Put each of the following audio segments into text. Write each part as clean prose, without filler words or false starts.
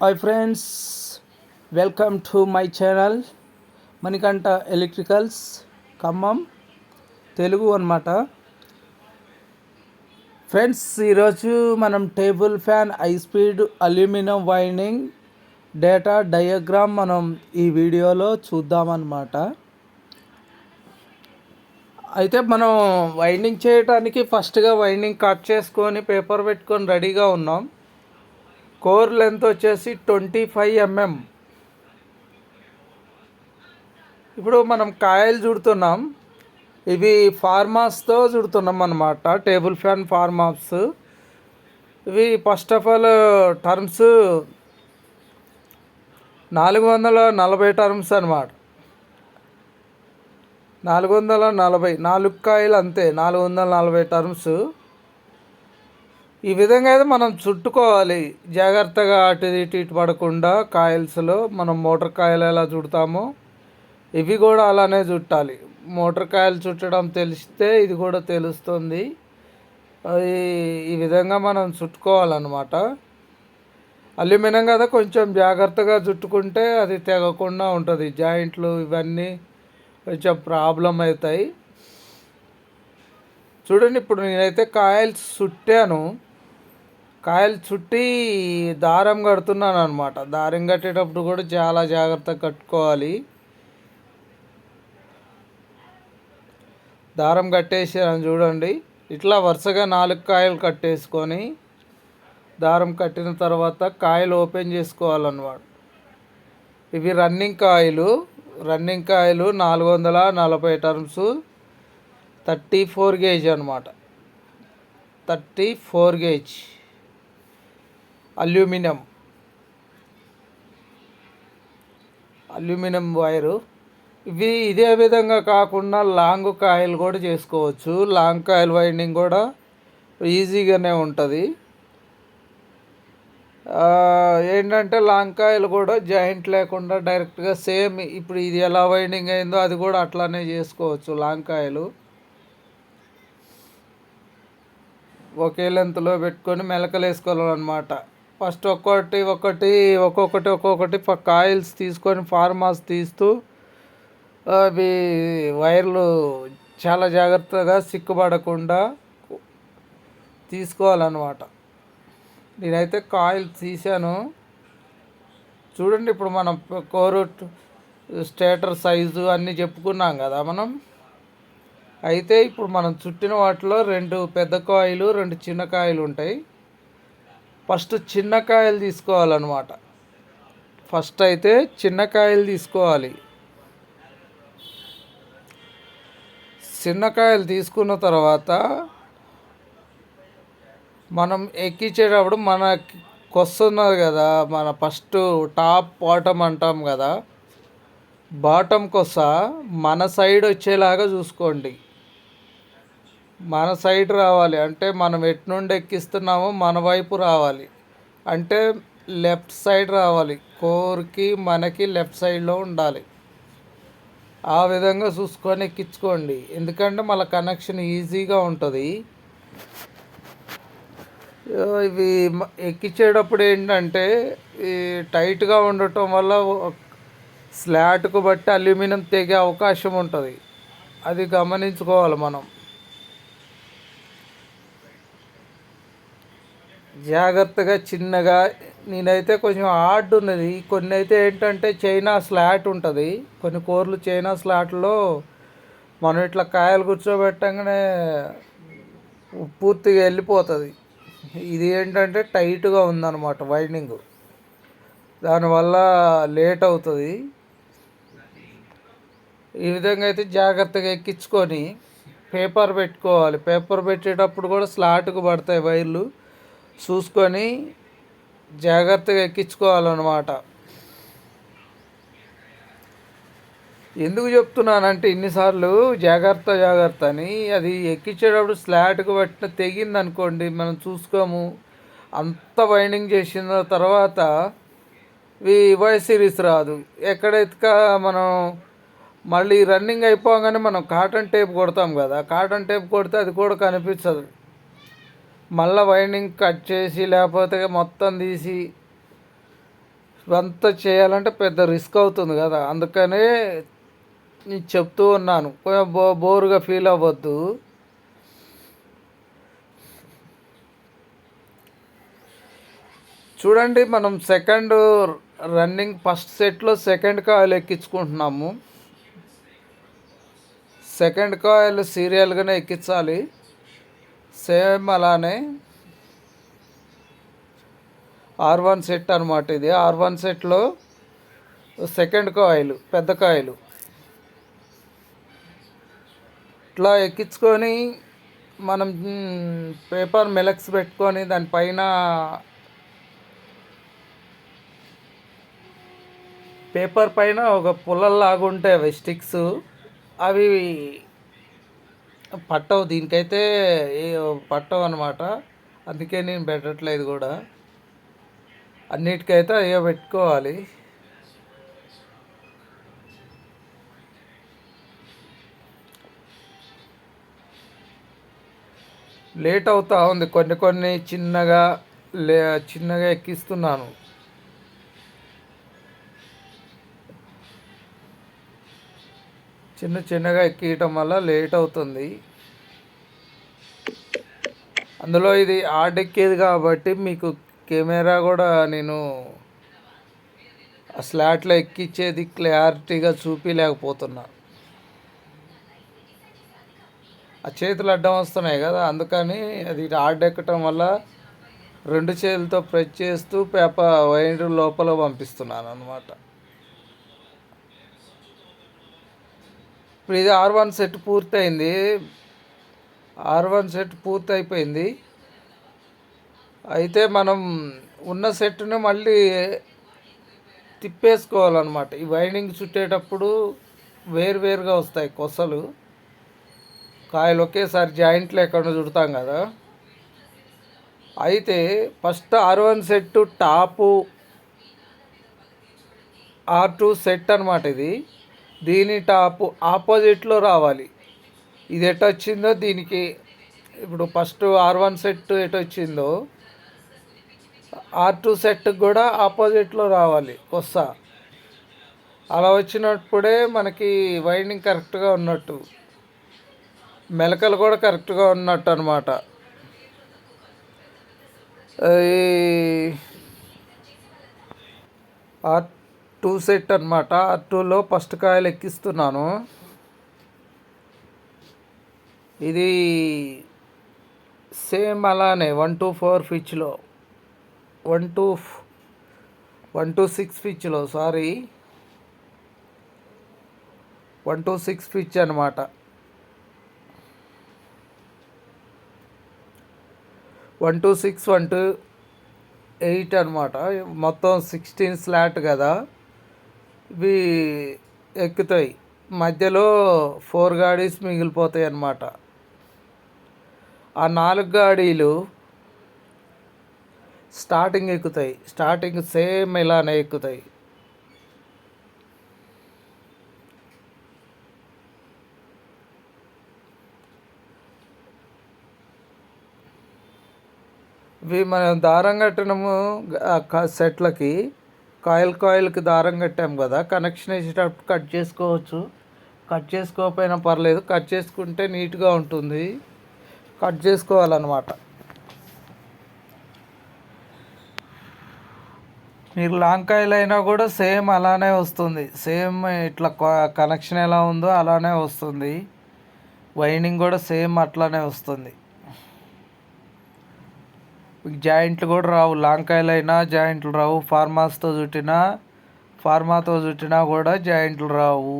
Hi friends, welcome to my channel Manikanta electricals Khammam Telugu అన్నమాట. Friends, ఈరోజు మనం table fan high speed aluminium winding data diagram మనం ఈ వీడియోలో చూద్దామన్నమాట. అయితే మనం వైండింగ్ చేయడానికి ఫస్ట్గా వైండింగ్ కట్ చేసుకొని పేపర్ పెట్టుకొని రెడీగా ఉన్నాం. కోర్ లెంత్ వచ్చేసి 25 mm. ఇప్పుడు మనం కాయలు చుడుతున్నాం. ఇవి ఫార్మాస్తో చుడుతున్నాం అన్నమాట, టేబుల్ ఫ్యాన్ ఫార్మాస్. ఇవి first of all terms 440 terms అన్నమాట. 440 4 కాయలు అంతే, 440 టర్మ్స్. ఈ విధంగా అయితే మనం చుట్టుకోవాలి జాగ్రత్తగా, అటు ఇటు పడకుండా. కాయల్స్లో మనం మోటార్ కాయలు ఎలా చుడతామో ఇవి కూడా అలానే చుట్టాలి. మోటార్ కాయలు చుట్టడం తెలిస్తే ఇది కూడా తెలుస్తుంది. ఈ విధంగా మనం చుట్టుకోవాలన్నమాట. అల్యూమినియం కదా, కొంచెం జాగ్రత్తగా చుట్టుకుంటే అది తెగకుండా ఉంటుంది. జాయింట్లు ఇవన్నీ కొంచెం ప్రాబ్లం అవుతాయి. చూడండి, ఇప్పుడు నేనైతే కాయలు చుట్టాను. కాయలు చుట్టి దారం కడుతున్నాను అనమాట. దారం కట్టేటప్పుడు కూడా చాలా జాగ్రత్తగా కట్టుకోవాలి. దారం కట్టేసాను చూడండి. ఇట్లా వరుసగా 4 కాయలు కట్టేసుకొని దారం కట్టిన తర్వాత కాయలు ఓపెన్ చేసుకోవాలన్నమాట. ఇవి రన్నింగ్ కాయలు 440 టర్మ్స్, 34 గేజ్ అనమాట. 34 గేజ్ అల్యూమినియం వైరు. ఇదే విధంగా కాకుండా లాంగ్ కాయలు కూడా చేసుకోవచ్చు. లాంగ్ కాయల్ వైండింగ్ కూడా ఈజీగానే ఉంటుంది. ఏంటంటే లాంగ్ కాయలు కూడా జాయింట్ లేకుండా డైరెక్ట్గా సేమ్ ఇప్పుడు ఇది ఎలా వైండింగ్ అయిందో అది కూడా అట్లానే చేసుకోవచ్చు. లాంగ్ కాయలు ఒకే లెంత్లో పెట్టుకొని మెలకలు వేసుకోవాలన్నమాట. ఫస్ట్ ఒక్కొక్కటి కాయిల్స్ తీసుకొని ఫార్మాస్ తీస్తూ అవి వైర్లు చాలా జాగ్రత్తగా సిక్కుపడకుండా తీసుకోవాలన్నమాట. నేనైతే కాయిల్ తీసాను చూడండి. ఇప్పుడు మనం కోరు స్టేటర్ సైజు అన్నీ చెప్పుకున్నాం కదా మనం. అయితే ఇప్పుడు మనం చుట్టిన వాటిలో 2 పెద్ద కాయలు, 2 చిన్న కాయలు ఉంటాయి. ఫస్ట్ చిన్న కాయలు తీసుకోవాలన్నమాట. ఫస్ట్ అయితే చిన్న కాయలు తీసుకోవాలి. చిన్న కాయలు తీసుకున్న తర్వాత మనం ఎక్కించేటప్పుడు మనకి కొస్తున్నది కదా, మన ఫస్ట్ టాప్ బాటమ్ అంటాం కదా, బాటమ్ కొస మన సైడ్ వచ్చేలాగా చూసుకోండి. మన సైడ్ రావాలి అంటే మనం ఎటు నుండి ఎక్కిస్తున్నామో మన వైపు రావాలి. అంటే లెఫ్ట్ సైడ్ రావాలి. కోర్కి మనకి లెఫ్ట్ సైడ్లో ఉండాలి. ఆ విధంగా చూసుకొని ఎక్కించుకోండి, ఎందుకంటే మళ్ళీ కనెక్షన్ ఈజీగా ఉంటుంది. ఇవి ఎక్కించేటప్పుడు ఏంటంటే ఈ టైట్గా ఉండటం వల్ల స్లాట్కు బట్టి అల్యూమినియం తెగే అవకాశం ఉంటుంది. అది గమనించుకోవాలి మనం. జాగ్రత్తగా చిన్నగా. నేనైతే కొంచెం హార్డ్ ఉన్నది. కొన్ని అయితే ఏంటంటే చైనా స్లాట్ ఉంటుంది. కొన్ని కోర్లు చైనా స్లాట్లో మనం ఇట్లా కాయలు కూర్చోబెట్టంగానే పూర్తిగా వెళ్ళిపోతుంది. ఇది ఏంటంటే టైట్గా ఉందన్నమాట వైండింగ్, దానివల్ల లేట్ అవుతుంది. ఈ విధంగా అయితే జాగ్రత్తగా ఎక్కించుకొని పేపర్ పెట్టుకోవాలి. పేపర్ పెట్టేటప్పుడు కూడా స్లాట్కు పడతాయి వైర్లు, చూసుకొని జాగ్రత్తగా ఎక్కించుకోవాలన్నమాట. ఎందుకు చెప్తున్నానంటే ఇన్నిసార్లు జాగ్రత్త అని, అది ఎక్కించేటప్పుడు స్లాట్కు పట్టిన తెగింది అనుకోండి, మనం చూసుకోము. అంత వైండింగ్ చేసిన తర్వాత వై సిరీస్ రాదు. ఎక్కడైతే మనం మళ్ళీ రన్నింగ్ అయిపోగానే మనం కాటన్ టేప్ కొడతాం కదా, కాటన్ టేప్ కొడితే అది కూడా కనిపించదు. మళ్ళీ వైండింగ్ కట్ చేసి లేకపోతే మొత్తం తీసి ఇవంతా చేయాలంటే పెద్ద రిస్క్ అవుతుంది కదా, అందుకనే నేను చెప్తూ ఉన్నాను. కొంచెం బోరుగా ఫీల్ అవ్వద్దు. చూడండి, మనం సెకండ్ రన్నింగ్ ఫస్ట్ సెట్లో సెకండ్ కాయిల్ ఎక్కించుకుంటున్నాము. సెకండ్ కాయిల్ సీరియల్గానే ఎక్కించాలి. సేమ్ అలానే R1 సెట్ అనమాట. ఇది R1 సెట్లో సెకండ్ కాయిల్, పెద్ద కాయిల్ ఇట్లా ఎక్కించుకొని మనం పేపర్ మెలక్స్ పెట్టుకొని దానిపైన పేపర్ పైన ఒక పుల్లల్లాగా ఉంటాయి అవి స్టిక్స్, అవి పట్టవు, దీనికైతే పట్టవు అనమాట. అందుకే నేను పెట్టట్లేదు కూడా. అన్నిటికైతే అయ్యో పెట్టుకోవాలి. లేట్ అవుతా ఉంది, కొన్ని చిన్నగా ఎక్కిస్తున్నాను. చిన్నగా ఎక్కియటం వల్ల లేట్ అవుతుంది. అందులో ఇది హార్డ్ ఎక్కేది కాబట్టి మీకు కెమెరా కూడా నేను ఆ స్లాట్లో ఎక్కించేది క్లారిటీగా చూపించలేకపోతున్నా. ఆ చేతులు అడ్డం వస్తున్నాయి కదా, అందుకని అది హార్డ్ ఎక్కటం వల్ల 2 చేతులతో ప్రెస్ చేస్తూ పేపర్ వైర్ లోపల పంపిస్తున్నాను అనమాట. ఇప్పుడు ఇది R1 సెట్ పూర్తయింది. R1 సెట్ పూర్తయిపోయింది. అయితే మనం ఉన్న సెట్ని మళ్ళీ తిప్పేసుకోవాలన్నమాట. ఈ వైండింగ్ చుట్టేటప్పుడు వేరుగా వస్తాయి కొసలు. కాయలు ఒకేసారి జాయింట్ లేకుండా చుడతాం కదా. అయితే first R1 set top, R2 set అనమాట. దీని టాపు ఆపోజిట్లో రావాలి. ఇది ఎటు వచ్చిందో దీనికి, ఇప్పుడు ఫస్ట్ R1 సెట్ ఎటు వచ్చిందో R2 సెట్ కూడా ఆపోజిట్లో రావాలి కొస్స. అలా వచ్చినప్పుడే మనకి వైండింగ్ కరెక్ట్గా ఉన్నట్టు, మెలకలు కూడా కరెక్ట్గా ఉన్నట్టు అనమాట. R2 సెట్ అనమాట. R2లో ఫస్ట్ కాయలు ఎక్కిస్తున్నాను. ఇది సేమ్ అలానే 1 to 4 పిచ్లో, 1 to 6 పిచ్లో, 1 to 6 పిచ్ అనమాట. 1 to 6, 1 to 8 అనమాట. మొత్తం 16 స్లాట్ కదా, ఇవి ఎక్కుతాయి. మధ్యలో 4 గాడీస్ మిగిలిపోతాయి అన్నమాట. ఆ 4 గాడీలు స్టార్టింగ్ ఎక్కుతాయి. స్టార్టింగ్ సేమ్ ఇలానే ఎక్కుతాయి. ఇవి మనం దారం కట్టినము సెట్లకి, కాయిల్కి దారం కట్టాము కదా, కనెక్షన్ వేసేటప్పుడు కట్ చేసుకోవచ్చు. కట్ చేసుకోకపోయినా పర్లేదు, కట్ చేసుకుంటే నీట్గా ఉంటుంది. కట్ చేసుకోవాలన్నమాట. మీరు లాంగ్ కాయిల్ అయినా కూడా సేమ్ అలానే వస్తుంది. సేమ్ ఇట్లా కనెక్షన్ ఎలా ఉందో అలానే వస్తుంది. వైండింగ్ కూడా సేమ్ అట్లానే వస్తుంది. జాయింట్లు కూడా రావు. లాంగ్ కాయిల్ అయినా జాయింట్లు రావు. ఫార్మాతో చుట్టినా కూడా జాయింట్లు రావు.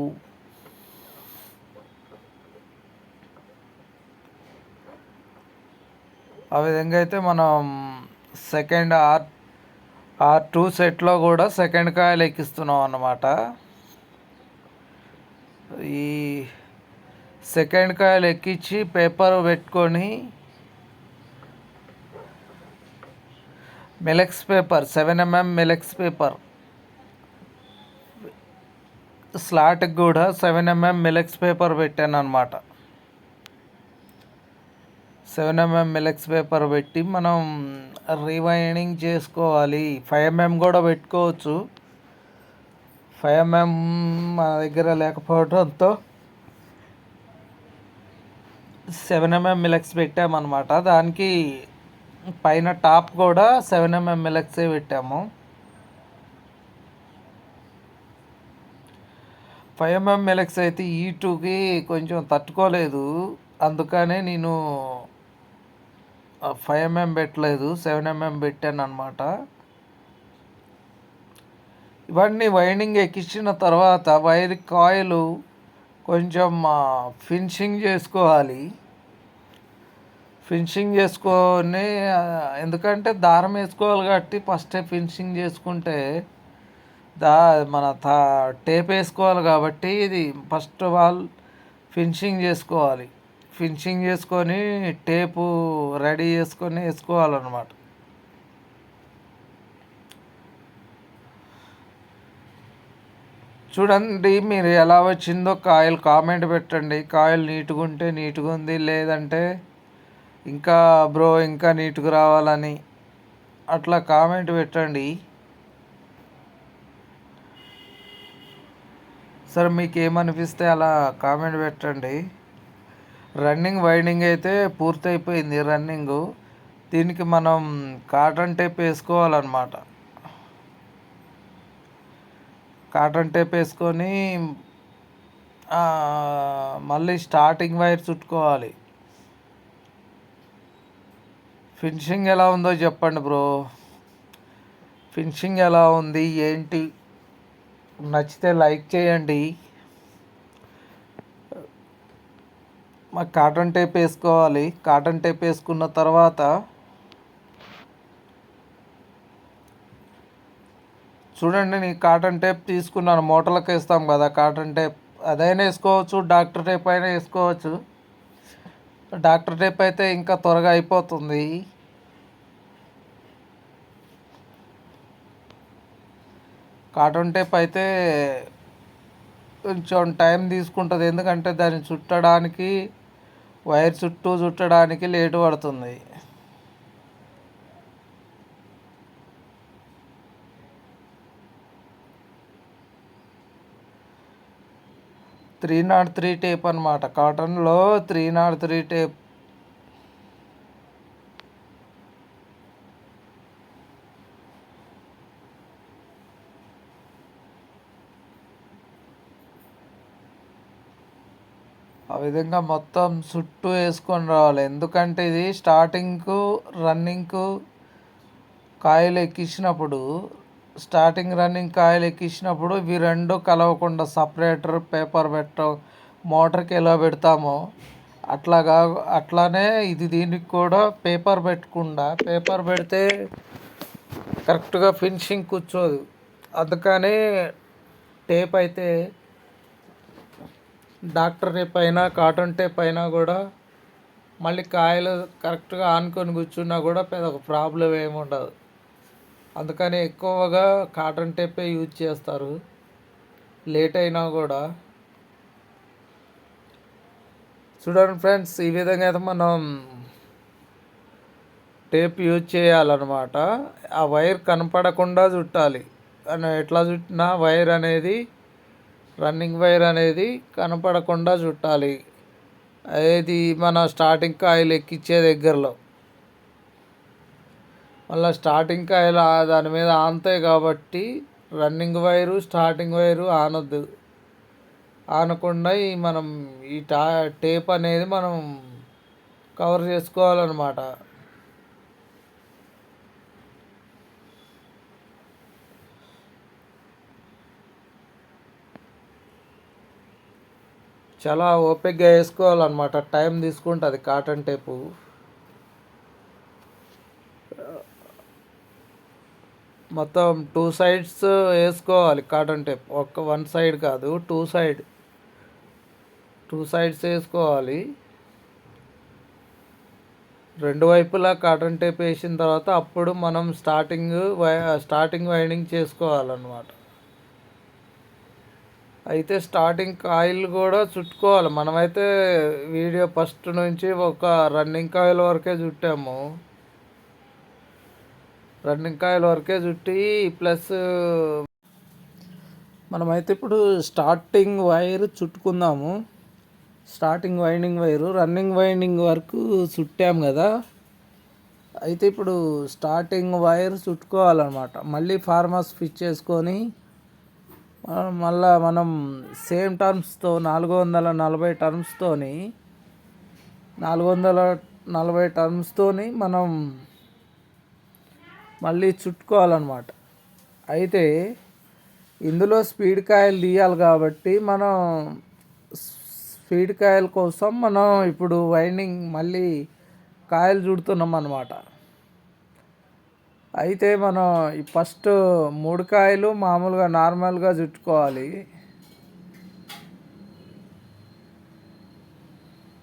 ఆ విధంగా అయితే మనం సెకండ్ R2 సెట్లో కూడా సెకండ్ కాయిల్ ఎక్కిస్తున్నాం అన్నమాట. ఈ సెకండ్ కాయిల్ ఎక్కించి పేపర్ పెట్టుకొని మిలెక్స్ పేపర్ 7mm మిలెక్స్ పేపర్ స్లాట్కి కూడా 7mm మిలెక్స్ పేపర్ పెట్టాను అనమాట. 7 mm మిలెక్స్ పేపర్ పెట్టి మనం రీవైండింగ్ చేసుకోవాలి. 5 mm కూడా పెట్టుకోవచ్చు. 5 mm మన దగ్గర లేకపోవడంతో 7 mm మిలెక్స్ పెట్టామన్నమాట. దానికి పైన టాప్ కూడా 7 mm మిలెక్సే పెట్టాము. 5 mm మిలెక్స్ అయితే హీటుకి కొంచెం తట్టుకోలేదు, అందుకనే నేను 5 mm పెట్టలేదు, 7 mm పెట్టాను అనమాట. ఇవన్నీ వైండింగ్ ఎక్కించిన తర్వాత వైర్ కాయిల్ కొంచెం ఫినిషింగ్ చేసుకోవాలి. ఫినిషింగ్ చేసుకొని ఎందుకంటే దారం వేసుకోవాలి కాబట్టి ఫస్టే ఫినిషింగ్ చేసుకుంటే మన టేప్ వేసుకోవాలి కాబట్టి ఇది ఫస్ట్ ఆఫ్ ఆల్ ఫినిషింగ్ చేసుకోవాలి. ఫినిషింగ్ చేసుకొని టేపు రెడీ చేసుకొని వేసుకోవాలన్నమాట. చూడండి మీరు ఎలా వచ్చిందో కాయిల్ కామెంట్ పెట్టండి. కాయిల్ నీట్గా ఉంటే నీట్గా ఉంది, లేదంటే ఇంకా బ్రో ఇంకా నీట్గా రావాలని అట్లా కామెంట్ పెట్టండి. సరే మీకు ఏమనిపిస్తే అలా కామెంట్ పెట్టండి. రన్నింగ్ వైండింగ్ అయితే పూర్తయిపోయింది రన్నింగు. దీనికి మనం కాటన్ టేప్ వేసుకోవాలన్నమాట. కాటన్ టేప్ వేసుకొని మళ్ళీ స్టార్టింగ్ వైర్ చుట్టుకోవాలి. ఫినిషింగ్ ఎలా ఉందో చెప్పండి బ్రో. ఫినిషింగ్ ఎలా ఉంది ఏంటి, నచ్చితే లైక్ చేయండి. మాకు కాటన్ టేప్ వేసుకోవాలి. కాటన్ టేప్ వేసుకున్న తర్వాత చూడండి, నేను కాటన్ టేప్ తీసుకున్నాను. మోటార్లకు వేస్తాం కదా కాటన్ టేప్, అదైనా వేసుకోవచ్చు, డాక్టర్ టేప్ అయినా వేసుకోవచ్చు. డాక్టర్ టేప్ అయితే ఇంకా త్వరగా అయిపోతుంది. కాటన్ టేప్ అయితే కొంచెం టైం తీసుకుంటుంది, ఎందుకంటే దాన్ని చుట్టడానికి వైర్ చుట్టూ చుట్టడానికి లేటు పడుతుంది. త్రీ నాట్ త్రీ టేప్ అనమాట. కాటన్లో 303 టేప్. ఆ విధంగా మొత్తం చుట్టూ వేసుకొని రావాలి. ఎందుకంటే ఇది స్టార్టింగ్కు రన్నింగ్కు కాయిల్ ఎక్కించినప్పుడు, స్టార్టింగ్ రన్నింగ్ కాయిల్ ఎక్కించినప్పుడు ఇవి రెండు కలవకుండా సపరేటర్ పేపర్ మోటార్కి ఎలా పెడతామో అట్లానే ఇది దీనికి కూడా పేపర్ పేపర్ పెడితే కరెక్ట్గా ఫినిషింగ్ కూర్చోదు. అందుకని టేప్ అయితే డాక్టర్ టేప్ అయినా కాటన్ టేప్ అయినా కూడా మళ్ళీ కాయలు కరెక్ట్గా ఆనుకొని కూర్చున్నా కూడా పెద్ద ప్రాబ్లం ఏమి ఉండదు. అందుకని ఎక్కువగా కాటన్ టేపే యూజ్ చేస్తారు లేట్ అయినా కూడా. చూడండి ఫ్రెండ్స్, ఈ విధంగా అయితే మనం టేప్ యూజ్ చేయాలన్నమాట. ఆ వైర్ కనపడకుండా చుట్టాలి. ఎట్లా చుట్టినా వైర్ అనేది, రన్నింగ్ వైర్ అనేది కనపడకుండా చుట్టాలి. అది మన స్టార్టింగ్ కాయిల్ ఎక్కించే దగ్గరలో. మళ్ళీ స్టార్టింగ్ కాయిల్ దాని మీద ఆనుతాయి కాబట్టి రన్నింగ్ వైరు స్టార్టింగ్ వైరు ఆనొద్దు. ఆనకుండా మనం ఈ టేప్ అనేది మనం కవర్ చేసుకోవాలన్నమాట. చాలా ఓపిక్గా వేసుకోవాలన్నమాట. టైం తీసుకుంటుంది కాటన్ టేపు. మొత్తం 2 sides వేసుకోవాలి కాటన్ టేప్. వన్ సైడ్ కాదు, 2 sides వేసుకోవాలి. రెండు వైపులా కాటన్ టేప్ వేసిన తర్వాత అప్పుడు మనం స్టార్టింగ్ వైండింగ్ చేసుకోవాలన్నమాట. అయితే స్టార్టింగ్ కాయిల్ కూడా చుట్టుకోవాలి. మనమైతే వీడియో ఫస్ట్ నుంచి ఒక రన్నింగ్ కాయిల్ వరకే చుట్టాము. రన్నింగ్ కాయిల్ వరకే చుట్టి ప్లస్ మనమైతే ఇప్పుడు స్టార్టింగ్ వైర్ చుట్టుకుందాము. Starting winding wire running winding వరకు చుట్టాము కదా. అయితే ఇప్పుడు స్టార్టింగ్ వైర్ చుట్టుకోవాలన్నమాట. మళ్ళీ ఫార్మర్స్ ఫిట్ చేసుకొని మళ్ళా మనం సేమ్ టర్మ్స్తో 440 టర్మ్స్తోని 440 టర్మ్స్తోని మనం మళ్ళీ చుట్టుకోవాలన్నమాట. అయితే ఇందులో స్పీడ్ కాయిల్ తీయాలి కాబట్టి మనం స్పీడ్ కాయిల్ కోసం మనం ఇప్పుడు వైండింగ్ మళ్ళీ కాయిల్ చుడుతున్నాం అన్నమాట. అయితే మనం ఈ ఫస్ట్ 3 కాయలు మామూలుగా నార్మల్గా చుట్టుకోవాలి.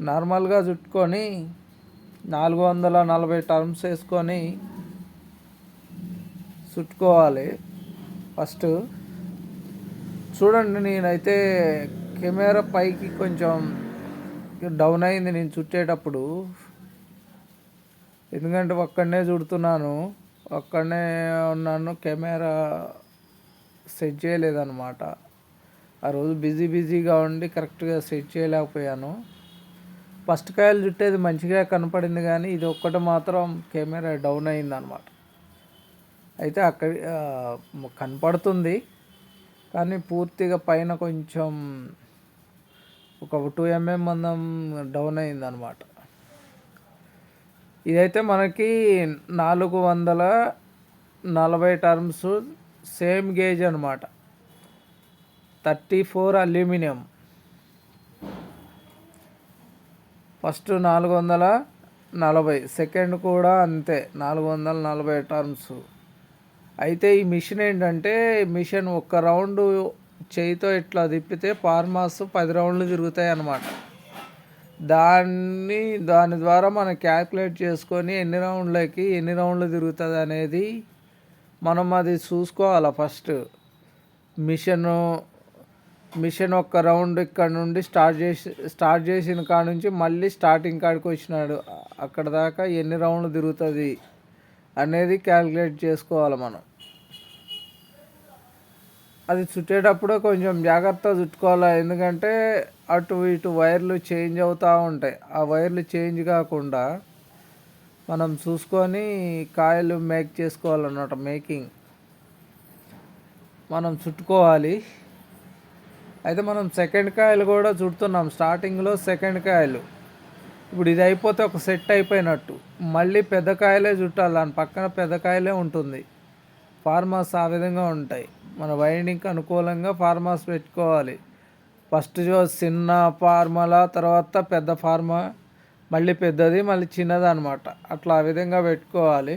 నార్మల్గా చుట్టుకొని 440 టర్మ్స్ వేసుకొని చుట్టుకోవాలి. ఫస్ట్ చూడండి, నేనైతే కెమెరా పైకి కొంచెం డౌన్ అయింది నేను చుట్టేటప్పుడు. ఎందుకంటే ఒక్కడనే చుడుతున్నాను, ఒక్కడనే ఉన్నాను, కెమెరా సెట్ చేయలేదన్నమాట. ఆ రోజు బిజీగా ఉండి కరెక్ట్గా సెట్ చేయలేకపోయాను. ఫస్ట్ కాయలు చుట్టేది మంచిగా కనపడింది కానీ ఇది ఒక్కటి మాత్రం కెమెరా డౌన్ అయిందనమాట. అయితే అక్కడ కనపడుతుంది కానీ పూర్తిగా పైన కొంచెం ఒక 2 mm మందం డౌన్ అయిందనమాట. ఇదైతే మనకి 440 టర్మ్స్ సేమ్ గేజ్ అనమాట. 34 అల్యూమినియం. ఫస్ట్ 440, సెకండ్ కూడా అంతే 440 టర్మ్స్. అయితే ఈ మిషన్ ఏంటంటే, మిషన్ ఒక్క రౌండ్ చేయితో ఇట్లా తిప్పితే ఫార్మాస్ 10 రౌండ్లు తిరుగుతాయి అన్నమాట. దాని ద్వారా మనం క్యాల్కులేట్ చేసుకొని ఎన్ని రౌండ్లు తిరుగుతుంది అనేది మనం అది చూసుకోవాలి. ఫస్ట్ మిషన్ ఒక్క రౌండ్ ఇక్కడ నుండి స్టార్ట్ చేసిన కాడ నుంచి మళ్ళీ స్టార్టింగ్ కాడికి వచ్చినాడు అక్కడ దాకా ఎన్ని రౌండ్లు తిరుగుతుంది అనేది క్యాల్కులేట్ చేసుకోవాలి మనం. అది చుట్టేటప్పుడు కొంచెం జాగ్రత్తగా చుట్టుకోవాలి, ఎందుకంటే అటు ఇటు వైర్లు చేంజ్ అవుతూ ఉంటాయి. ఆ వైర్లు చేంజ్ కాకుండా మనం చూసుకొని కాయలు మేక్ చేసుకోవాలన్నమాట. మేకింగ్ మనం చుట్టుకోవాలి. అయితే మనం సెకండ్ కాయలు కూడా చుడుతున్నాం. స్టార్టింగ్లో సెకండ్ కాయలు, ఇప్పుడు ఇది అయిపోతే ఒక సెట్ అయిపోయినట్టు. మళ్ళీ పెద్ద కాయలే చుట్టాలి, దాని పక్కన పెద్ద కాయలే ఉంటుంది. ఫార్మాస్ ఆ విధంగా ఉంటాయి. మన వైండింగ్కి అనుకూలంగా ఫార్మాస్ పెట్టుకోవాలి. ఫస్ట్ చిన్న ఫార్మలా, తర్వాత పెద్ద ఫార్మా, మళ్ళీ పెద్దది, మళ్ళీ చిన్నది అనమాట. అట్లా ఆ విధంగా పెట్టుకోవాలి.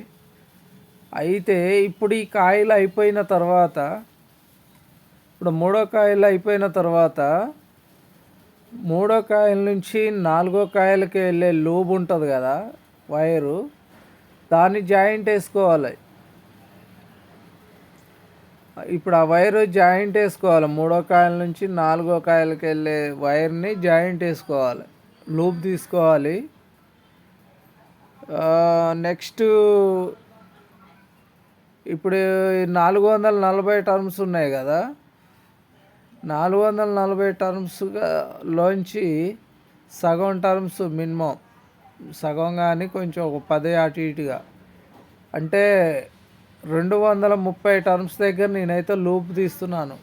అయితే ఇప్పుడు ఈ కాయలు అయిపోయిన తర్వాత, ఇప్పుడు మూడో కాయలు అయిపోయిన తర్వాత, మూడో కాయల నుంచి నాలుగో కాయలకి వెళ్ళే లూబ్ ఉంటుంది కదా వైరు, దాన్ని జాయింట్ వేసుకోవాలి. ఇప్పుడు ఆ వైరు జాయింట్ వేసుకోవాలి. మూడో కాయల నుంచి నాలుగో కాయలకి వెళ్ళే వైర్ని జాయింట్ వేసుకోవాలి, లూప్ తీసుకోవాలి. నెక్స్ట్ ఇప్పుడు 440 టర్మ్స్ ఉన్నాయి కదా, 440 టర్మ్స్గా లోంచి సగం టర్మ్స్ మినిమం, సగం కానీ కొంచెం ఒక 10 అటు ఇటుగా, అంటే 230 టర్మ్స్ దగ్గర నేనైతే లూప్ తీస్తున్నాను.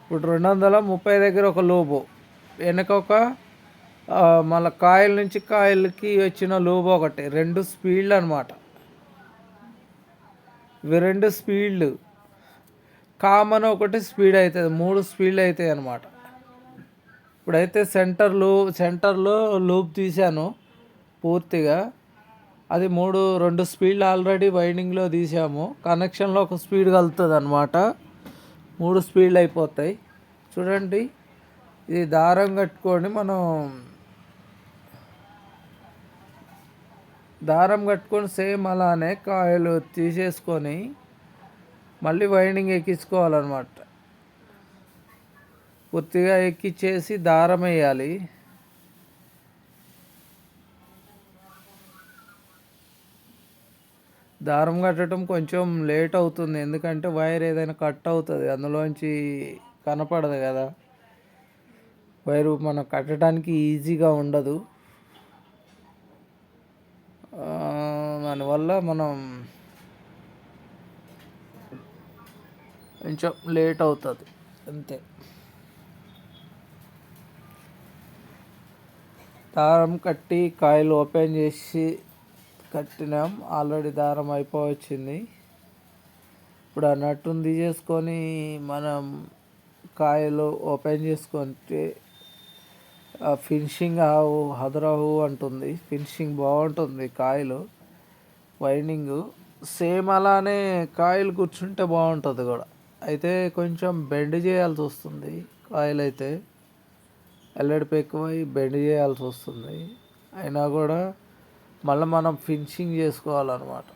ఇప్పుడు 230 దగ్గర ఒక లూపు, వెనక ఒక మళ్ళీ కాయిల్ నుంచి కాయిల్కి వచ్చిన లూప్ ఒకటి, 2 స్పీడ్లు అనమాట. ఇవి 2 స్పీడ్లు, కామన్ ఒకటి స్పీడ్ అవుతుంది, 3 స్పీడ్లు అవుతాయి అన్నమాట. ఇప్పుడైతే సెంటర్లో లూప్ తీశాను పూర్తిగా. అది 2 స్పీడ్లు ఆల్రెడీ వైండింగ్లో తీసాము. కనెక్షన్లో ఒక స్పీడ్ కలుగుతుంది అనమాట, 3 స్పీడ్లు అయిపోతాయి. చూడండి, ఇది దారం కట్టుకొని సేమ్ అలానే కాయలు తీసేసుకొని మళ్ళీ వైండింగ్ ఎక్కించుకోవాలన్నమాట. పూర్తిగా ఎక్కిచ్చేసి దారం వేయాలి. దారం కట్టడం కొంచెం లేట్ అవుతుంది, ఎందుకంటే వైర్ ఏదైనా కట్ అవుతుంది, అందులోంచి కనపడదు కదా, వైరు మనం కట్టడానికి ఈజీగా ఉండదు. దానివల్ల మనం కొంచెం లేట్ అవుతుంది అంతే. దారం కట్టి కాయలు ఓపెన్ చేసి కట్టినాం, ఆల్రెడీ దారం అయిపోవచ్చింది. ఇప్పుడు ఆ నట్టును తీసేసుకొని మనం కాయలు ఓపెన్ చేసుకుంటే ఫినిషింగ్ హదరాహు అంటుంది, ఫినిషింగ్ బాగుంటుంది. కాయలు వైండింగు సేమ్ అలానే కాయలు కూర్చుంటే బాగుంటుంది కూడా. అయితే కొంచెం బెండ్ చేయాల్సి వస్తుంది, కాయలు అయితే ఎల్లడిపు ఎక్కువై బెండ్ చేయాల్సి వస్తుంది. అయినా కూడా మళ్ళీ మనం ఫినిషింగ్ చేసుకోవాలన్నమాట.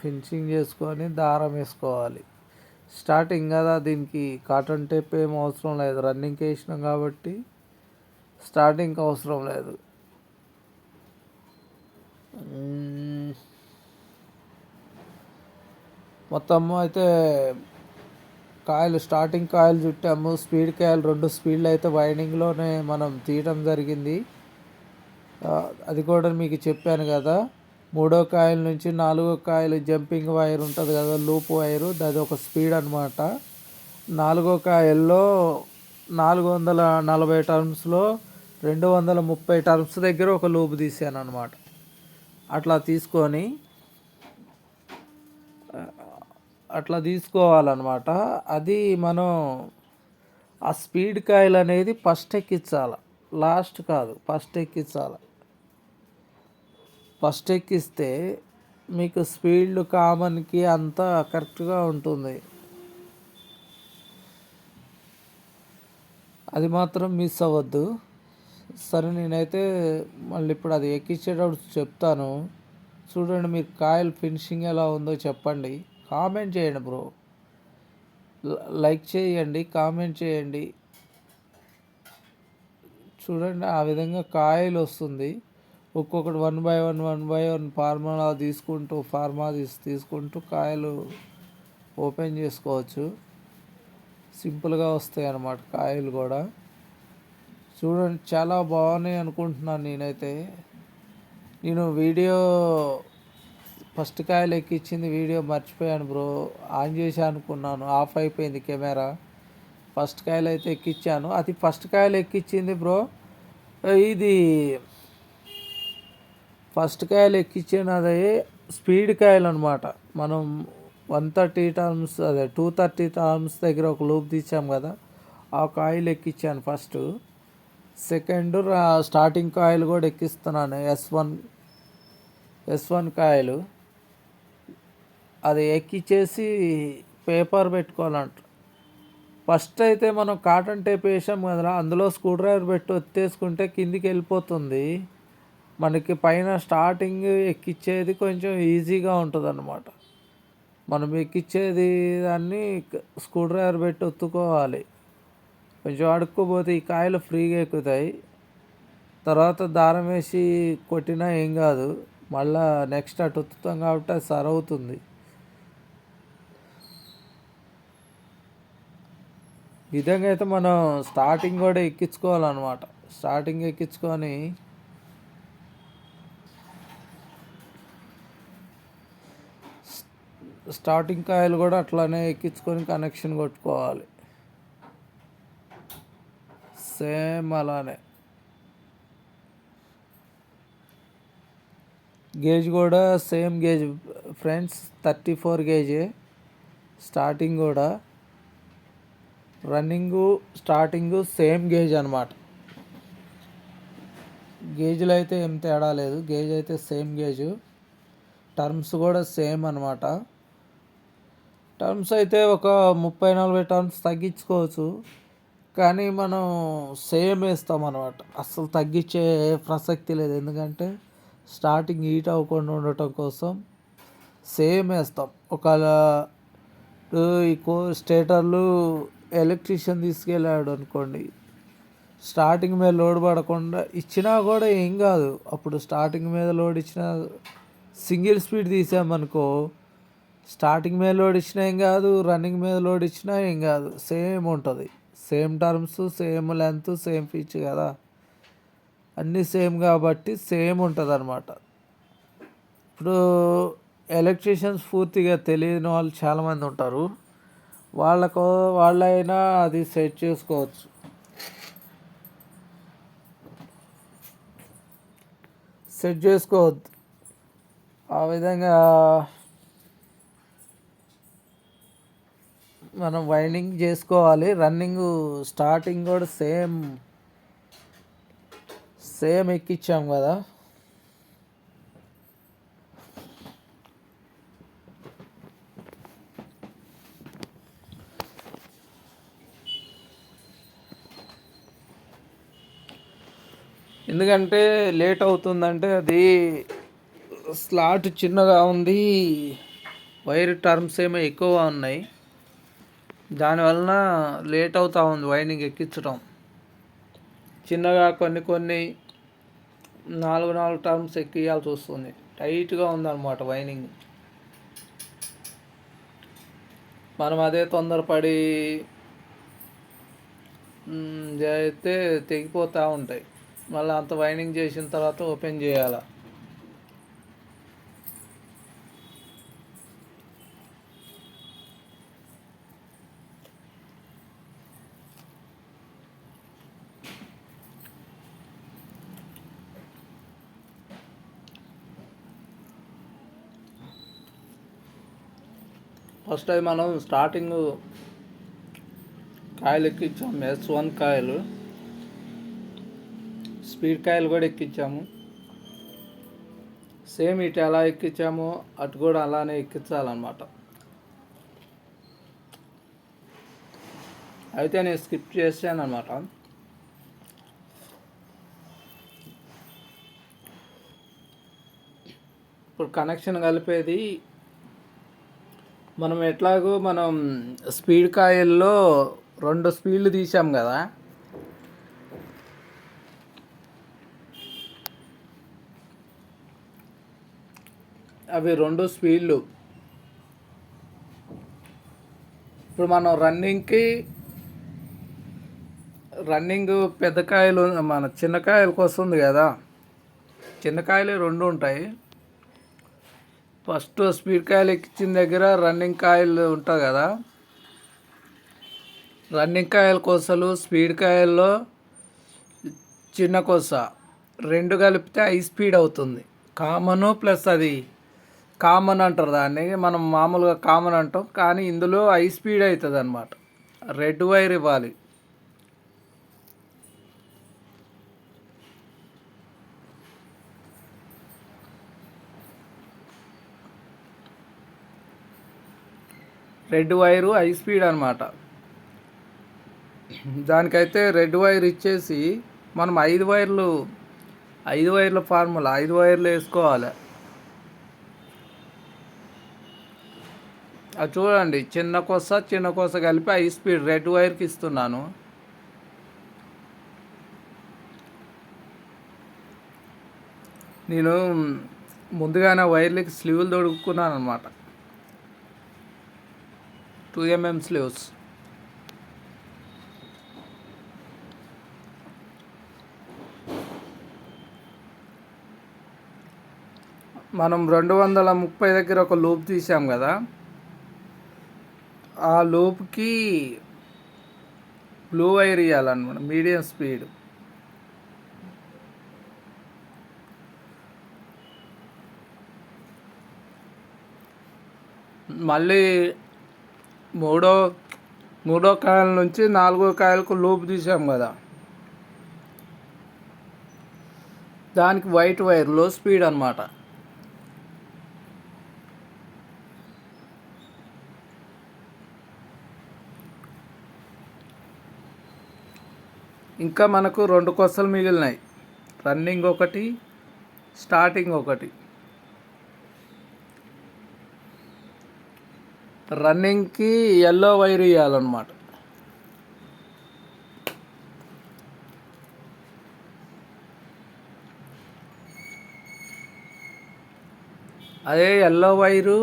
ఫినిషింగ్ చేసుకొని దారం వేసుకోవాలి. స్టార్టింగ్ కదా, దీనికి కాటన్ టేప్ ఏం అవసరం లేదు, రన్నింగ్కి వేసినాం కాబట్టి స్టార్టింగ్కి అవసరం లేదు. మొత్తము అయితే కాయలు స్టార్టింగ్ కాయలు చుట్టాము, స్పీడ్ కాయలు 2 స్పీడ్లు అయితే వైండింగ్లోనే మనం తీయటం జరిగింది. అది కూడా మీకు చెప్పాను కదా, 3వ కాయల నుంచి 4వ కాయలు జంపింగ్ వైర్ ఉంటుంది కదా, లూప్ వైరు, అది ఒక స్పీడ్ అనమాట. 4వ కాయల్లో 440 టర్మ్స్లో 230 టర్మ్స్ దగ్గర ఒక లూప్ తీసాను అనమాట. అట్లా తీసుకోవాలన్నమాట. అది మనం ఆ స్పీడ్ కాయలు అనేది ఫస్ట్ ఎక్కించాలి, లాస్ట్ కాదు, ఫస్ట్ ఎక్కించాలి. ఫస్ట్ ఎక్కిస్తే మీకు స్పీడ్లు కామన్కి అంతా కరెక్ట్గా ఉంటుంది. అది మాత్రం మిస్ అవ్వద్దు. సరే, నేనైతే మళ్ళీ ఇప్పుడు అది ఎక్కించేటప్పుడు చెప్తాను. చూడండి, మీరు కాయలు ఫినిషింగ్ ఎలా ఉందో చెప్పండి, కామెంట్ చేయండి బ్రో, లైక్ చేయండి, కామెంట్ చేయండి. చూడండి, ఆ విధంగా కాయలు వస్తుంది. ఒక్కొక్కటి 1 బై 1 ఫార్ములా తీసుకుంటూ కాయలు ఓపెన్ చేసుకోవచ్చు. సింపుల్గా వస్తాయి అన్నమాట కాయలు కూడా. చూడండి, చాలా బాగున్నాయి అనుకుంటున్నాను నేనైతే. నేను వీడియో ఫస్ట్ కాయలు ఎక్కించింది వీడియో మర్చిపోయాను బ్రో, ఆన్ చేసి అనుకున్నాను, ఆఫ్ అయిపోయింది కెమెరా. ఫస్ట్ కాయలు అయితే ఎక్కించాను, అది ఫస్ట్ కాయలు ఎక్కించింది బ్రో. ఇది ఫస్ట్ కాయలు ఎక్కించినది స్పీడ్ కాయలు అనమాట. మనం 130 టర్మ్స్, అదే 230 టర్మ్స్ దగ్గర ఒక లూప్ తీసాం కదా, ఆ కాయలు ఎక్కించాను ఫస్ట్. సెకండ్ స్టార్టింగ్ కాయలు కూడా ఎక్కిస్తున్నాను, S1 కాయలు. అది ఎక్కిచ్చేసి పేపర్ పెట్టుకోవాలంట. ఫస్ట్ అయితే మనం కాటన్ టేప్ వేసాం కదా, అందులో స్క్రూ డ్రైవర్ పెట్టి ఒత్తేసుకుంటే కిందికి వెళ్ళిపోతుంది. మనకి పైన స్టార్టింగ్ ఎక్కిచ్చేది కొంచెం ఈజీగా ఉంటుంది అన్నమాట. మనం ఎక్కిచ్చేది దాన్ని స్క్రూ డ్రైవర్ పెట్టి ఒత్తుకోవాలి. కొంచెం అడుక్కోపోతే ఈ కాయలు ఫ్రీగా ఎక్కుతాయి. తర్వాత దారం వేసి కొట్టినా ఏం కాదు, మళ్ళా నెక్స్ట్ అటు ఒత్తుతాం కాబట్టి అది సరవుతుంది. ఈ విధంగా అయితే మనం స్టార్టింగ్ కూడా ఎక్కించుకోవాలన్నమాట. స్టార్టింగ్ ఎక్కించుకొని స్టార్టింగ్ కాయలు కూడా అట్లానే ఎక్కించుకొని కనెక్షన్ కొట్టుకోవాలి, సేమ్ అలానే. గేజ్ కూడా same gauge friends, 34 gauge. Starting కూడా రన్నింగు స్టార్టింగు సేమ్ గేజ్ అనమాట. గేజ్లో అయితే ఏం తేడా లేదు, గేజ్ అయితే సేమ్ గేజు. టర్మ్స్ కూడా సేమ్ అనమాట. టర్మ్స్ అయితే ఒక 30-40 టర్మ్స్ తగ్గించుకోవచ్చు, కానీ మనం సేమ్ వేస్తాం అనమాట. అస్సలు తగ్గించే ప్రసక్తి లేదు, ఎందుకంటే స్టార్టింగ్ హీట్ అవ్వకుండా ఉండటం కోసం సేమ్ వేస్తాం. ఒకవేళ ఈ స్టేటర్లు ఎలక్ట్రీషియన్ తీసుకెళ్ళాడు అనుకోండి, స్టార్టింగ్ మీద లోడ్ పడకుండా ఇచ్చినా కూడా ఏం కాదు. అప్పుడు స్టార్టింగ్ మీద లోడ్ ఇచ్చిన సింగిల్ స్పీడ్ తీసామనుకో, స్టార్టింగ్ మీద లోడ్ ఇచ్చినా ఏం కాదు, రన్నింగ్ మీద లోడ్ ఇచ్చినా ఏం కాదు, సేమ్ ఉంటుంది. Same terms, same length, same pitch కదా, అన్నీ సేమ్ కాబట్టి సేమ్ ఉంటుంది అనమాట. ఇప్పుడు ఎలక్ట్రీషియన్స్ పూర్తిగా తెలియని వాళ్ళు చాలామంది ఉంటారు. వాళ్ళైనా అది సెట్ చేసుకోవచ్చు. ఆ విధంగా మనం వైండింగ్ చేసుకోవాలి. రన్నింగ్ స్టార్టింగ్ కూడా సేమ్ ఎక్కించాం కదా, ఎందుకంటే లేట్ అవుతుందంటే అది స్లాట్ చిన్నగా ఉంది, వైర్ టర్మ్స్ ఏమో ఎక్కువ ఉన్నాయి, దానివలన లేట్ అవుతూ ఉంది వైండింగ్ ఎక్కించడం. చిన్నగా కొన్ని 4 టర్మ్స్ ఎక్కియాల్సి వస్తుంది. టైట్గా ఉందన్నమాట వైండింగ్. మనం అదే తొందరపడి అయితే తెగిపోతూ ఉంటాయి. మళ్ళీ అంత వైండింగ్ చేసిన తర్వాత ఓపెన్ చేయాలి. ఫస్ట్ టైం మనం స్టార్టింగ్ కాయలు ఎక్కించాము, S1 కాయలు, స్పీడ్ కాయలు కూడా ఎక్కించాము. సేమ్ ఇటు ఎలా ఎక్కించామో అటు కూడా అలానే ఎక్కించాలన్నమాట. అయితే నేను స్కిప్ చేశాను అనమాట. ఇప్పుడు కనెక్షన్ కలిపేది మనం స్పీడ్ కాయల్లో 2 స్పీడ్లు తీసాం కదా, అవి 2 స్పీడ్లు. ఇప్పుడు మనం రన్నింగ్ పెద్ద కాయలు, మన చిన్న కాయలకు వస్తుంది కదా, చిన్న కాయలు 2 ఉంటాయి. ఫస్ట్ స్పీడ్ కాయలు ఎక్కించిన దగ్గర రన్నింగ్ కాయలు ఉంటుంది కదా, రన్నింగ్ కాయల కొసలు స్పీడ్ కాయల్లో చిన్న కొస 2 కలిపితే హై స్పీడ్ అవుతుంది. కామన్ ప్లస్ అది కామన్ అంటారు దాన్ని, మనం మామూలుగా కామన్ అంటాం, కానీ ఇందులో హై స్పీడ్ అవుతుంది అన్నమాట. రెడ్ వైర్ ఇవ్వాలి. రెడ్ వైరు హై స్పీడ్ అనమాట. దానికైతే రెడ్ వైర్ ఇచ్చేసి మనం 5 వైర్ల ఫార్ములా 5 వైర్లు వేసుకోవాలి. అది చూడండి, చిన్న కొస కలిపి హై స్పీడ్ రెడ్ వైర్కి ఇస్తున్నాను. నేను ముందుగానే వైర్లకి స్లీవ్లు తొడుక్కున్నాను అనమాట, 2 mm స్లీవ్స్. మనం 230 దగ్గర ఒక లూప్ తీసాం కదా, ఆ లూప్కి బ్లూ వైర్ ఇవ్వాలన్నమాట, మీడియం స్పీడ్. మళ్ళీ మూడో కాయల నుంచి 4వ కాయలకు లూప్ తీసాం కదా, దానికి వైట్ వైర్ లో స్పీడ్ అనమాట. ఇంకా మనకు 2 కొసలు మిగిలినాయి, రన్నింగ్ ఒకటి, స్టార్టింగ్ ఒకటి. రన్నింగ్కి ఎల్లో వైర్ ఇవ్వాలన్నమాట. అదే ఎల్లో వైరు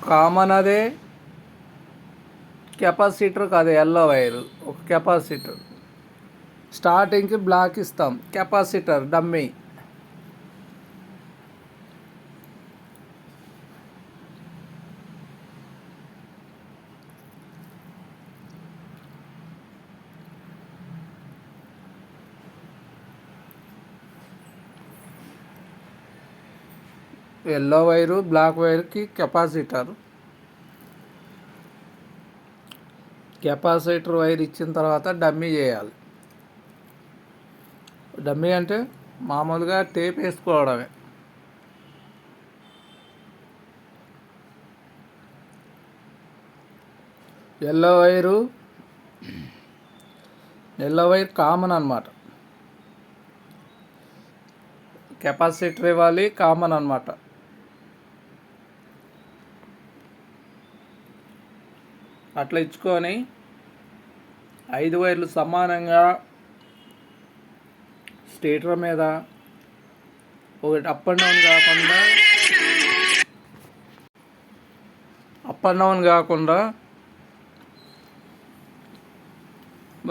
కామన్, అదే కెపాసిటర్ కాదు, ఎల్లో వైరు ఒక కెపాసిటర్. స్టార్టింగ్కి బ్లాక్ ఇస్తాం, capacitor dummy. Yellow wire black వైర్కి కెపాసిటర్. కెపాసిటర్ వైర్ ఇచ్చిన తర్వాత డమ్మీ చేయాలి. డమ్మీ అంటే మామూలుగా టేప్ వేసుకోవడమే. ఎల్లో వైర్ కామన్ అన్నమాట. కెపాసిటర్ ఇవ్వాలి, కామన్ అన్నమాట. అట్లా ఇచ్చుకొని 5 వైర్లు సమానంగా స్టేటర్ మీద ఒకటి అప్ అండ్ డౌన్ కాకుండా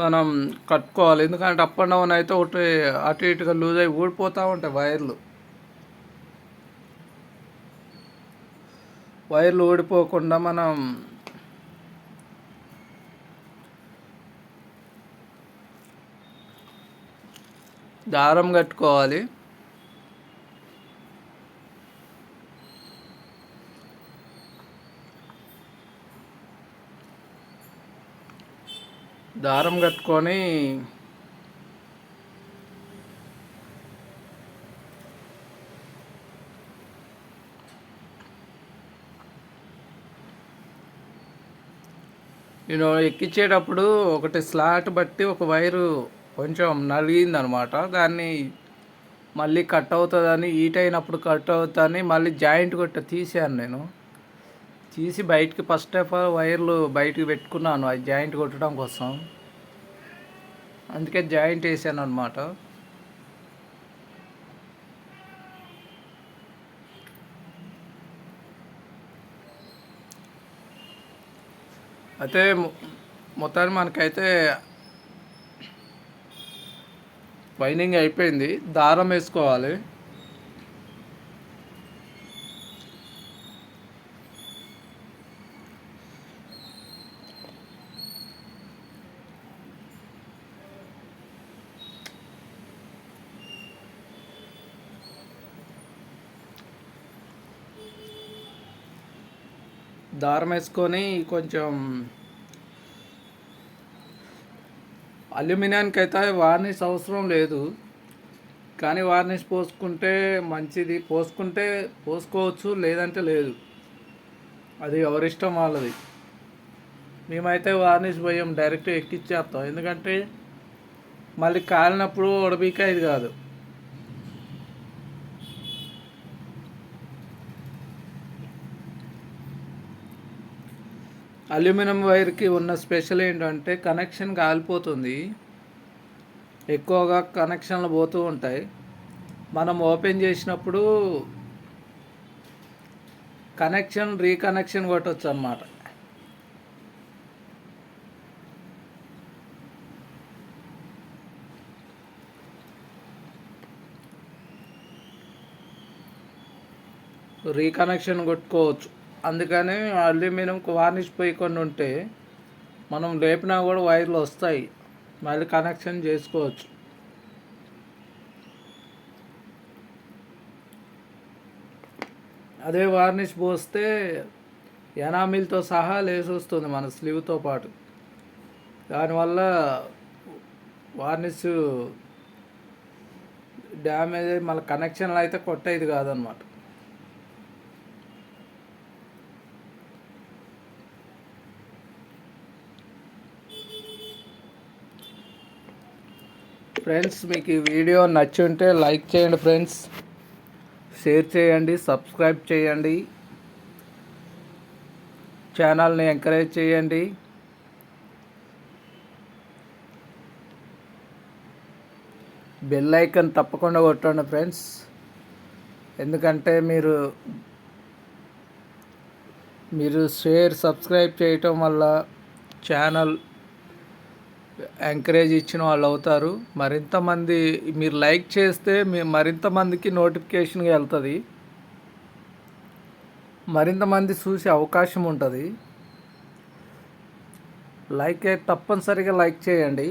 మనం కట్టుకోవాలి. ఎందుకంటే అప్ అండ్ డౌన్ అయితే ఒకటి అటు ఇటుగా లూజ్ అయి ఊడిపోతూ ఉంటాయి వైర్లు ఊడిపోకుండా మనం దారం కట్టుకోవాలి. దారం కట్టుకొని నేను ఎక్కించేటప్పుడు ఒకటి స్లాట్ బట్టి ఒక వైరు కొంచెం నలిగిందనమాట. దాన్ని మళ్ళీ కట్ అవుతుందని, హీట్ అయినప్పుడు కట్ అవుతుందని మళ్ళీ జాయింట్ కొట్టి తీసాను. నేను తీసి బయటికి ఫస్ట్ ఆఫ్ ఆల్ వైర్లు బయటికి పెట్టుకున్నాను అది జాయింట్ కొట్టడం కోసం. అందుకే జాయింట్ వేసాను అనమాట. అయితే మొత్తానికి మనకైతే వైండింగ్ అయిపోయింది. దారం వేసుకోవాలి. దారం వేసుకొని కొంచెం అల్యూమినియానికి అయితే వార్నిష్ అవసరం లేదు, కానీ వార్నిష్ పోసుకుంటే మంచిది. పోసుకోవచ్చు, లేదంటే లేదు. అది ఎవరిష్టం వాళ్ళది. మేమైతే వార్నిష్ పోయాం, డైరెక్ట్ ఎక్కిచ్చేస్తాం. ఎందుకంటే మళ్ళీ కాలినప్పుడు ఉడబీక ఇది కాదు. అల్యూమినియం వైర్కి ఉన్న స్పెషల్ ఏంటంటే కనెక్షన్ కాలిపోతుంది, ఎక్కువగా కనెక్షన్లు పోతూ ఉంటాయి. మనం ఓపెన్ చేసినప్పుడు రీకనెక్షన్ కొట్టవచ్చు అన్నమాట. రీకనెక్షన్ కొట్టుకోవచ్చు. అందుకని అల్యూమినియంకి వార్నిష్ పోయి కొన్ని ఉంటే మనం లేపినా కూడా వైర్లు వస్తాయి, మళ్ళీ కనెక్షన్ చేసుకోవచ్చు. అదే వార్నిష్ పోస్తే ఎనామిల్తో సహా లేసి వస్తుంది మన స్లీవ్తో పాటు. దానివల్ల వార్నిష్ డ్యామేజ్ అయ్యి మళ్ళీ కనెక్షన్లు అయితే కొట్టేది కాదనమాట. ఫ్రెండ్స్, మీకు ఈ వీడియో నచ్చి ఉంటే లైక్ చేయండి ఫ్రెండ్స్, షేర్ చేయండి, సబ్స్క్రైబ్ చేయండి, ఛానల్ని ఎంకరేజ్ చేయండి. బెల్ ఐకాన్ తప్పకుండా కొట్టండి ఫ్రెండ్స్. ఎందుకంటే మీరు షేర్ సబ్స్క్రైబ్ చేయటం వల్ల ఛానల్ ఎంకరేజ్ ఇచ్చిన వాళ్ళు అవుతారు. మరింతమంది మీరు లైక్ చేస్తే మరింత మందికి నోటిఫికేషన్గా వెళ్తుంది, మరింత మంది చూసే అవకాశం ఉంటుంది. తప్పనిసరిగా లైక్ చేయండి.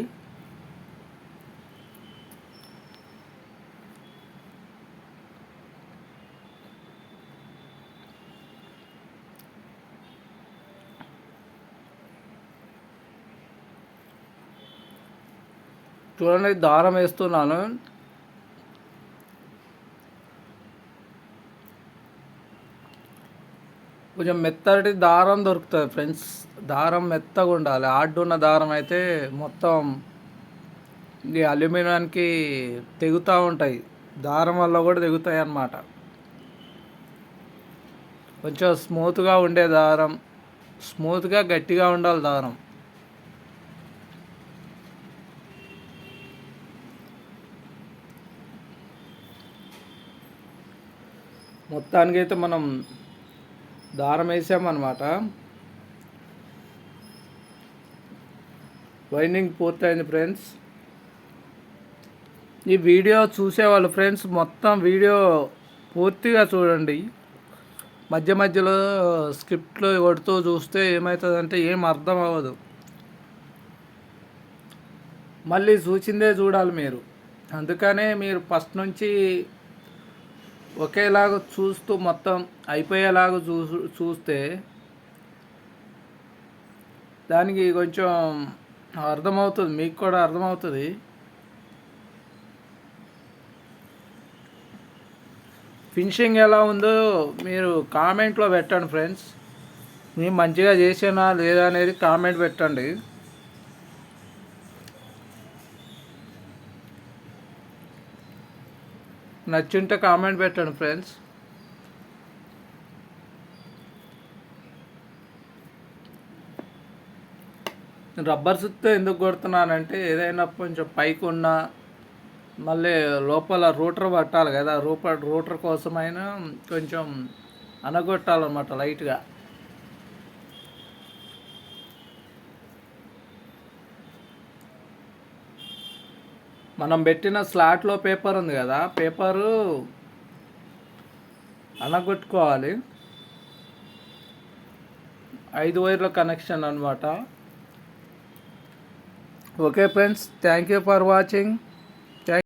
చూడండి, దారం వేస్తున్నాను. కొంచెం మెత్తటి దారం దొరుకుతుంది ఫ్రెండ్స్. దారం మెత్తగా ఉండాలి. ఉన్న దారం అయితే మొత్తం ఈ అల్యూమినియానికి తెగుతూ ఉంటాయి. దారం వల్ల కూడా తెగుతాయి అన్నమాట. కొంచెం స్మూత్గా ఉండే దారం, స్మూత్గా గట్టిగా ఉండాలి దారం. మొత్తానికైతే మనం దారం వేసామన్నమాట. వైండింగ్ పూర్తయింది ఫ్రెండ్స్. ఈ వీడియో చూసేవాళ్ళు ఫ్రెండ్స్ మొత్తం వీడియో పూర్తిగా చూడండి. మధ్య మధ్యలో స్క్రిప్ట్లో కొడుతూ చూస్తే ఏమవుతుందంటే ఏం అర్థం అవ్వదు. మళ్ళీ చూసిందే చూడాలి మీరు. అందుకనే మీరు ఫస్ట్ నుంచి ఒకేలాగా చూస్తూ మొత్తం అయిపోయేలాగా చూస్తే దానికి కొంచెం అర్థమవుతుంది, మీకు కూడా అర్థమవుతుంది. ఫినిషింగ్ ఎలా ఉందో మీరు కామెంట్లో పెట్టండి ఫ్రెండ్స్. నేను మంచిగా చేసానా లేదా అనేది కామెంట్ పెట్టండి. నచ్చుంటే కామెంట్ పెట్టండి ఫ్రెండ్స్. రబ్బర్ సుత్తో ఎందుకు కొడుతున్నానంటే ఏదైనా కొంచెం పైకి ఉన్న మళ్ళీ లోపల రూటర్ పట్టాలి కదా, రూటర్ కోసమైనా కొంచెం అనగొట్టాలన్నమాట లైట్గా. మనం పెట్టిన స్లాట్లో పేపర్ ఉంది కదా, పేపరు అనగొట్టుకోవాలి. 5 వైర్ల కనెక్షన్ అన్నమాట. Okay friends, thank you for watching.